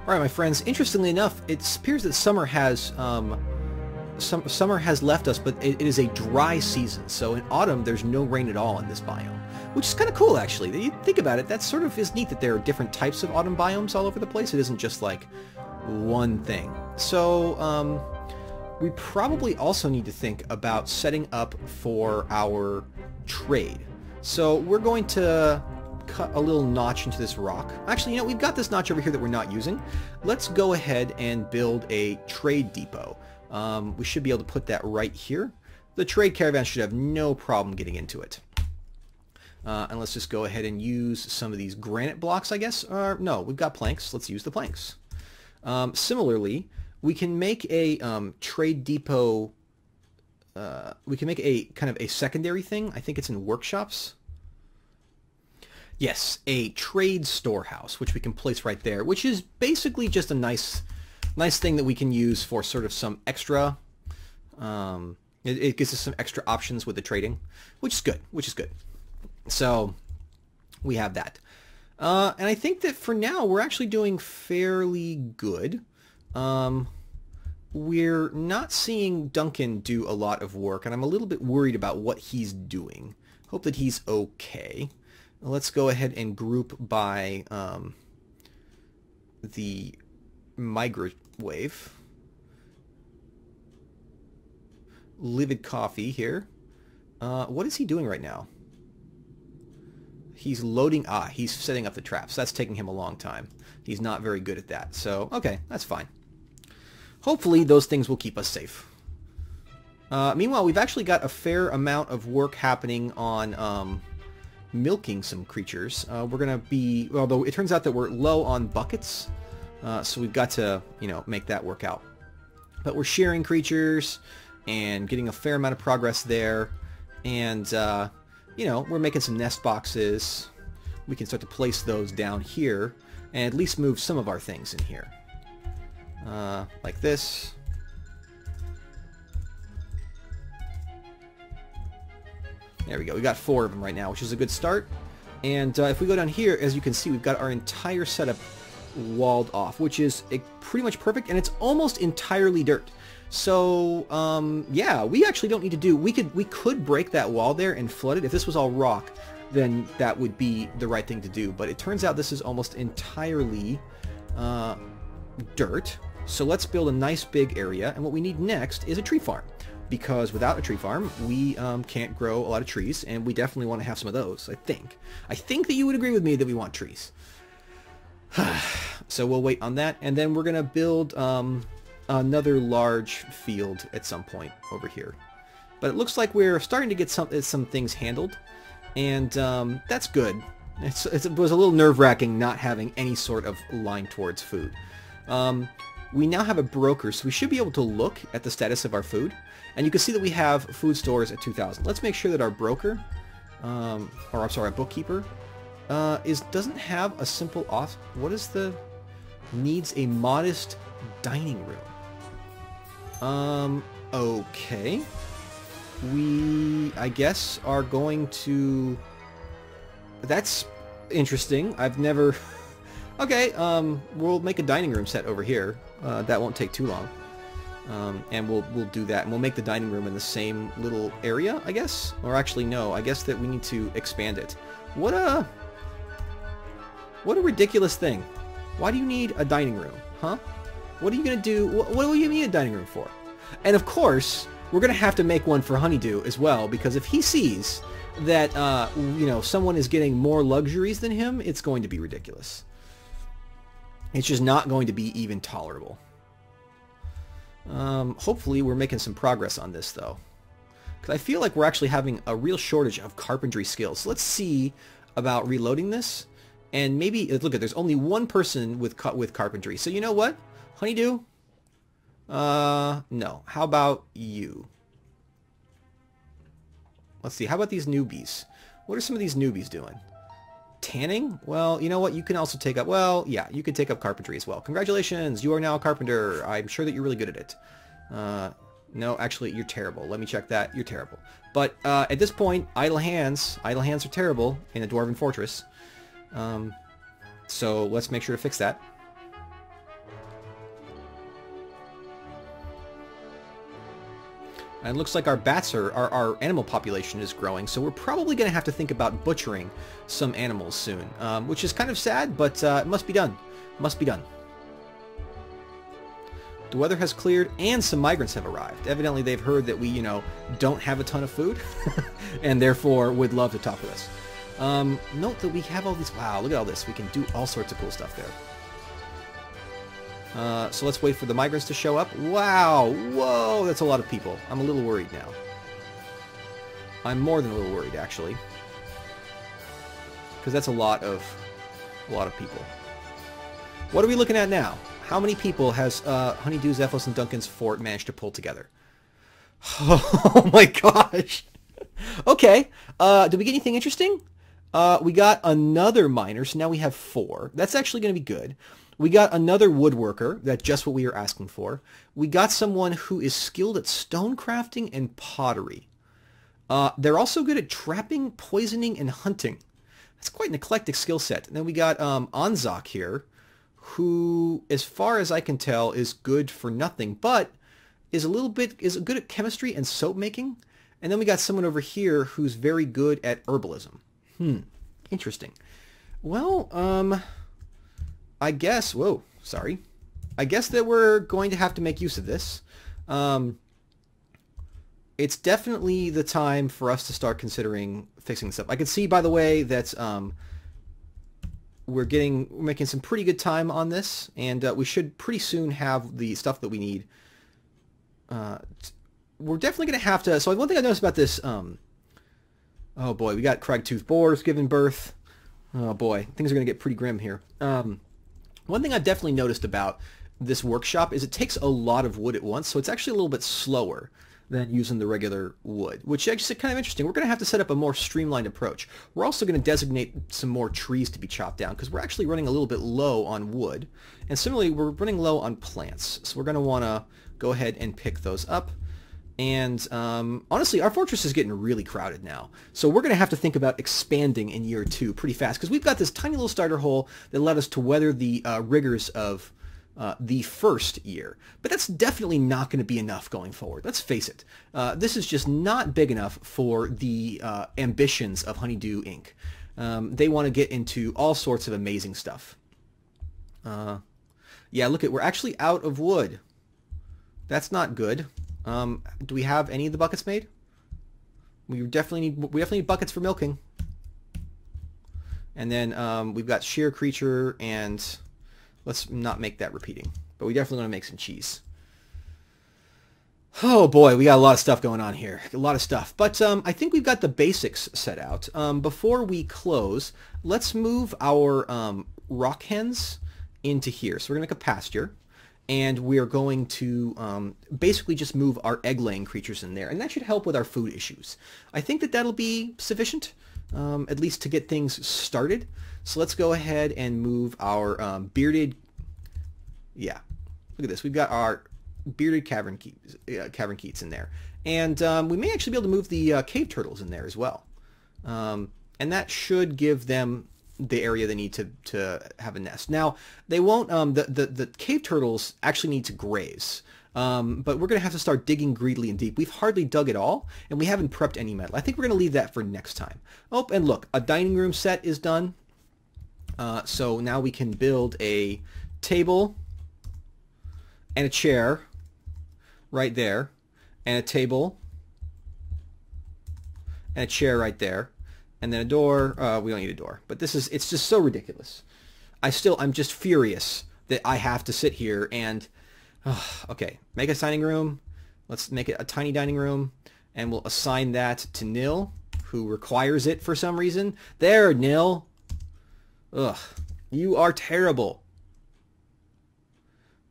Alright, my friends, interestingly enough, it appears that summer has left us, but it is a dry season. So in autumn, there's no rain at all in this biome, which is kind of cool, actually. You think about it, that sort of is neat that there are different types of autumn biomes all over the place. It isn't just like one thing. So we probably also need to think about setting up for our trade. So we're going to cut a little notch into this rock. Actually, you know, we've got this notch over here that we're not using. Let's go ahead and build a trade depot. We should be able to put that right here. The trade caravan should have no problem getting into it. And let's just go ahead and use some of these granite blocks, I guess. No, we've got planks. Let's use the planks. Similarly, we can make a trade depot. We can make a kind of a secondary thing. I think it's in workshops. Yes, a trade storehouse, which we can place right there, which is basically just a nice thing that we can use for sort of some extra. It gives us some extra options with the trading, which is good. So we have that. And I think that for now we're actually doing fairly good. We're not seeing Duncan do a lot of work, and I'm a little bit worried about what he's doing. Hope that he's okay. Let's go ahead and group by the migrate wave. LividCoffee here. What is he doing right now? He's loading. He's setting up the traps. That's taking him a long time. He's not very good at that. So, okay, that's fine. Hopefully those things will keep us safe. Meanwhile, we've actually got a fair amount of work happening on milking some creatures. We're going to be, although it turns out that we're low on buckets, so we've got to, you know, make that work out. But we're shearing creatures and getting a fair amount of progress there. And, you know, we're making some nest boxes. We can start to place those down here and at least move some of our things in here. Like this. There we go. We got 4 of them right now, which is a good start. And if we go down here, as you can see, we've got our entire setup walled off, which is pretty much perfect, and it's almost entirely dirt. So, yeah, we actually don't need to do... We could break that wall there and flood it. If this was all rock, then that would be the right thing to do. But it turns out this is almost entirely dirt. So let's build a nice big area, and what we need next is a tree farm. Because without a tree farm, we can't grow a lot of trees, and we definitely want to have some of those, I think. I think that you would agree with me that we want trees. So we'll wait on that, and then we're going to build another large field at some point over here. But it looks like we're starting to get some things handled, and that's good. It was a little nerve-wracking not having any sort of line towards food. We now have a broker, so we should be able to look at the status of our food. And you can see that we have food stores at 2,000. Let's make sure that our broker, or I'm sorry, our bookkeeper, doesn't have a simple what is the... Needs a modest dining room. Okay. We, I guess, are going to... That's interesting. I've never... Okay, we'll make a dining room set over here. That won't take too long. And we'll do that, and we'll make the dining room in the same little area, I guess? Or actually, no, I guess that we need to expand it. What a ridiculous thing. Why do you need a dining room, huh? What are you gonna do? What do you need a dining room for? And of course, we're gonna have to make one for Honeydew as well, because if he sees that, you know, someone is getting more luxuries than him, it's going to be ridiculous. It's just not going to be even tolerable. Hopefully we're making some progress on this, though. Because I feel like we're actually having a real shortage of carpentry skills. So let's see about reloading this. And maybe, look at, there's only one person with carpentry. So you know what? Honeydew? No. How about you? Let's see. How about these newbies? What are some of these newbies doing? Tanning? Well, you know what? You can also take up... Well, yeah, you can take up carpentry as well. Congratulations! You are now a carpenter. I'm sure that you're really good at it. No, actually, you're terrible. Let me check that. You're terrible. But at this point, idle hands are terrible in a Dwarven Fortress. So let's make sure to fix that. And it looks like our bats are, our animal population is growing, so we're probably going to have to think about butchering some animals soon, which is kind of sad, but it must be done. Must be done. The weather has cleared, and some migrants have arrived. Evidently, they've heard that we, don't have a ton of food, and therefore would love to talk with us. Note that we have all these... Wow, look at all this. We can do all sorts of cool stuff there. So let's wait for the migrants to show up. Wow! Whoa! That's a lot of people. I'm a little worried now. I'm more than a little worried, actually. Because that's a lot of people. What are we looking at now? How many people has Honeydew, Xephos, and Duncan's fort managed to pull together? Oh my gosh! Okay, did we get anything interesting? We got another miner, so now we have 4. That's actually going to be good. We got another woodworker. That's just what we were asking for. We got someone who is skilled at stone crafting and pottery. They're also good at trapping, poisoning, and hunting. That's quite an eclectic skill set. And then we got Anzak here, who, as far as I can tell, is good for nothing, but is good at chemistry and soap making. And then we got someone over here who's very good at herbalism. Interesting. Well, I guess, whoa, sorry. I guess that we're going to have to make use of this. It's definitely the time for us to start considering fixing this up. I can see, by the way, that we're making some pretty good time on this, and we should pretty soon have the stuff that we need. We're definitely going to have to... So one thing I noticed about this... oh boy, we got crag-toothed boars giving birth. Oh boy, things are going to get pretty grim here. One thing I've definitely noticed about this workshop is it takes a lot of wood at once, so it's actually a little bit slower than using the regular wood, which actually is kind of interesting. We're going to have to set up a more streamlined approach. We're also going to designate some more trees to be chopped down because we're actually running a little bit low on wood. And similarly, we're running low on plants, so we're going to want to go ahead and pick those up. And honestly, our fortress is getting really crowded now. So we're going to have to think about expanding in year 2 pretty fast because we've got this tiny little starter hole that led us to weather the rigors of the first year. But that's definitely not going to be enough going forward. Let's face it. This is just not big enough for the ambitions of Honeydew Inc. They want to get into all sorts of amazing stuff. Yeah, look, we're actually out of wood. That's not good. Do we have any of the buckets made? We definitely need buckets for milking. And then we've got shear creature, and let's not make that repeating. But we definitely want to make some cheese. Oh boy, we got a lot of stuff going on here. A lot of stuff. But I think we've got the basics set out. Before we close, let's move our rock hens into here. So we're going to make a pasture. And we are going to basically just move our egg-laying creatures in there. And that should help with our food issues. I think that that'll be sufficient, at least to get things started. So let's go ahead and move our bearded... Yeah, look at this. We've got our bearded cavern keats in there. And we may actually be able to move the cave turtles in there as well. And that should give them the area they need to have a nest. Now, they won't, the cave turtles actually need to graze, but we're going to have to start digging greedily and deep. We've hardly dug at all, and we haven't prepped any metal. I think we're going to leave that for next time. Oh, and look, a dining room set is done. So now we can build a table and a chair right there, and a table and a chair right there. And then a door. We don't need a door. But it's just so ridiculous. I'm just furious that I have to sit here and... okay, make a dining room. Let's make it a tiny dining room. And we'll assign that to Nil, who requires it for some reason. There, Nil. Ugh. You are terrible.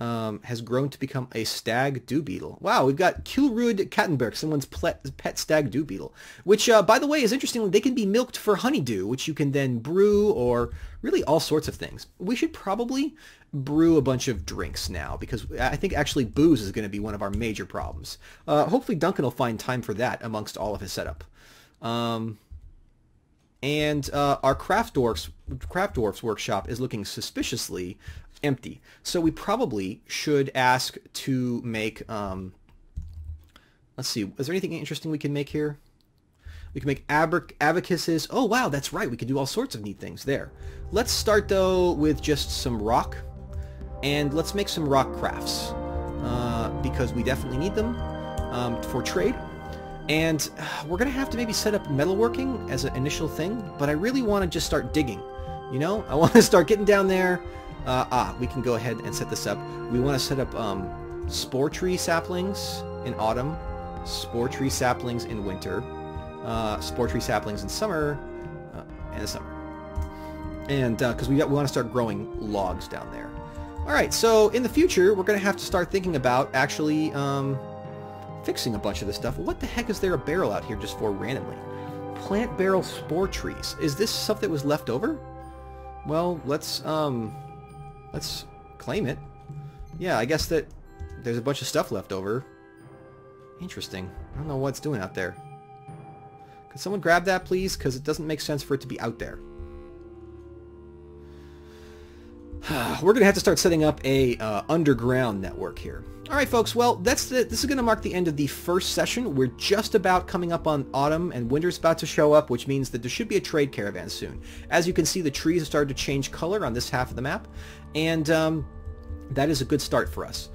Has grown to become a stag dew beetle. Wow, we've got Kilrud Kattenberg, someone's pet stag dew beetle, which, by the way, is interesting. They can be milked for honeydew, which you can then brew, or really all sorts of things. We should probably brew a bunch of drinks now, because I think actually booze is going to be one of our major problems. Hopefully Duncan will find time for that amongst all of his setup. And our craft dwarfs workshop is looking suspiciously empty. So we probably should ask to make Let's see. Is there anything interesting we can make here? We can make abacuses. Oh, wow, that's right. We can do all sorts of neat things there. Let's start, though, with just some rock. And let's make some rock crafts. Because we definitely need them for trade. And we're going to have to maybe set up metalworking as an initial thing. But I really want to just start digging. You know? I want to start getting down there. We can go ahead and set this up. We want to set up spore tree saplings in autumn. Spore tree saplings in winter. Spore tree saplings in summer, and the summer. And because we want to start growing logs down there. Alright, so in the future, we're going to have to start thinking about actually fixing a bunch of this stuff. What the heck is there a barrel out here just for randomly? Plant barrel spore trees. Is this stuff that was left over? Well, let's claim it. Yeah, I guess that there's a bunch of stuff left over. Interesting. I don't know what it's doing out there. Could someone grab that, please? Because it doesn't make sense for it to be out there. We're going to have to start setting up a underground network here. Alright, folks. Well, this is going to mark the end of the first session. We're just about coming up on autumn, and winter's about to show up, which means that there should be a trade caravan soon. As you can see, the trees have started to change color on this half of the map, and that is a good start for us.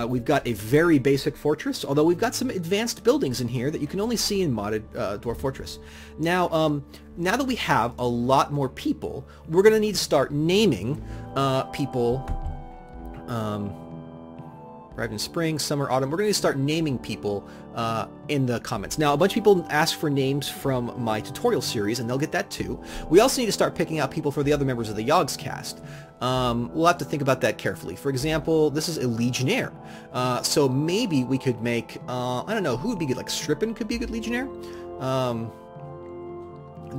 We've got a very basic fortress, although we've got some advanced buildings in here that you can only see in modded Dwarf Fortress. Now, now that we have a lot more people, we're going to need to start naming people. Arrived in spring, summer, autumn. We're going to start naming people in the comments. Now, a bunch of people ask for names from my tutorial series, and they'll get that too. We also need to start picking out people for the other members of the Yogs cast. We'll have to think about that carefully. For example, this is a Legionnaire. So maybe we could make, I don't know, who would be good? Like Strippin could be a good Legionnaire.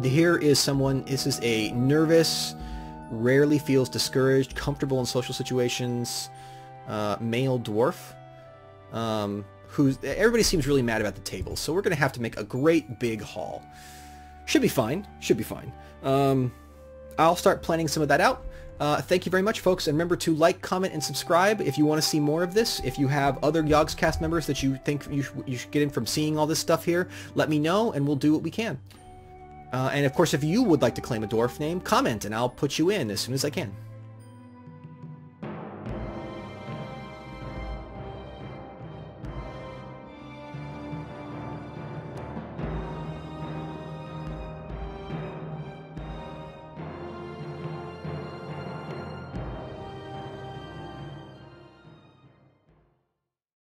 Here is someone, this is a nervous, rarely feels discouraged, comfortable in social situations, male dwarf. Everybody seems really mad about the table, so we're going to have to make a great big hall. Should be fine. Should be fine. I'll start planning some of that out. Thank you very much, folks, and remember to like, comment, and subscribe if you want to see more of this. If you have other Yogs cast members that you think you should get in from seeing all this stuff here, let me know, and we'll do what we can. And of course, if you would like to claim a dwarf name, comment, and I'll put you in as soon as I can.